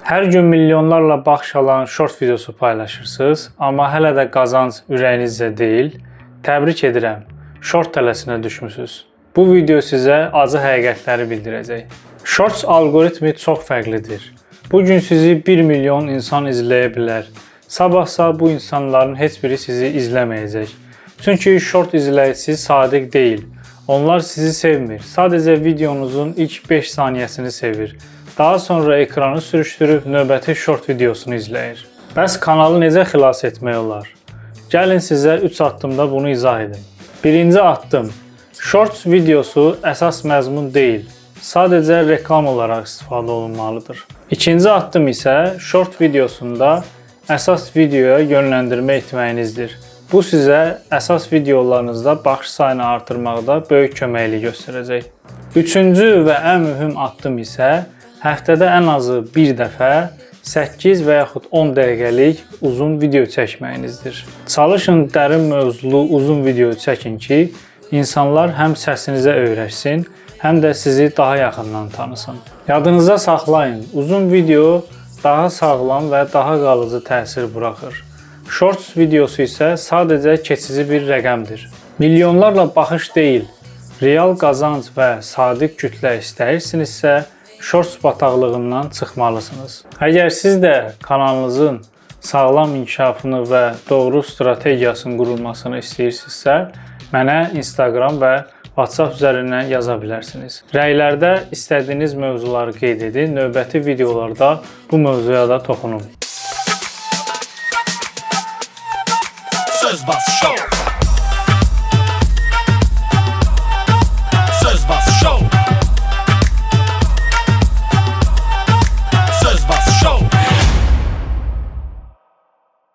Hər gün milyonlarla baxış alan short videosu paylaşırsınız, amma hələ də qazanc ürəyinizcə deyil. Təbrik edirəm, short tələsinə düşmüsünüz. Bu video sizə acı həqiqətləri bildirəcək. Shorts algoritmi çox fərqlidir. Bugün sizi 1 milyon insan izləyə bilər. Sabahsa bu insanların heç biri sizi izləməyəcək. Çünki short izləyicisi sadiq deyil. Onlar sizi sevmir. Sadəcə videonuzun ilk 5 saniyəsini sevir. Daha sonra ekranı sürüşdürüb növbəti short videosunu izləyir. Bəs kanalı necə xilas etmək olar? Gəlin sizə 3 addımda bunu izah edim. Birinci addım. Shorts videosu əsas məzmun deyil. Sadəcə reklam olaraq istifadə olunmalıdır. İkinci addım isə short videosunda əsas videoya yönləndirmə etməyinizdir. Bu sizə əsas videolarınızda baxış sayını artırmaqda böyük köməklik göstərəcək. Üçüncü və ən mühüm addım isə həftədə ən azı bir dəfə 8 və yaxud 10 dəqiqəlik uzun video çəkməyinizdir. Çalışın dərin mövzulu uzun video çəkin ki, insanlar həm səsinizə öyrəşsin, həm də sizi daha yaxından tanısın. Yadınıza saxlayın, uzun video daha sağlam və daha qalıcı təsir buraxır. Shorts videosu isə sadəcə keçici bir rəqəmdir. Milyonlarla baxış deyil, real qazanc və sadiq kütlə istəyirsinizsə, shorts bataqlığından çıxmalısınız. Əgər siz də kanalınızın sağlam inkişafını və doğru strategiyasının qurulmasını istəyirsinizsə, mənə Instagram və WhatsApp üzərindən yaza bilərsiniz. Rəylərdə istədiyiniz mövzuları qeyd edin, növbəti videolarda bu mövzuya da toxunun. Söz Bas Show.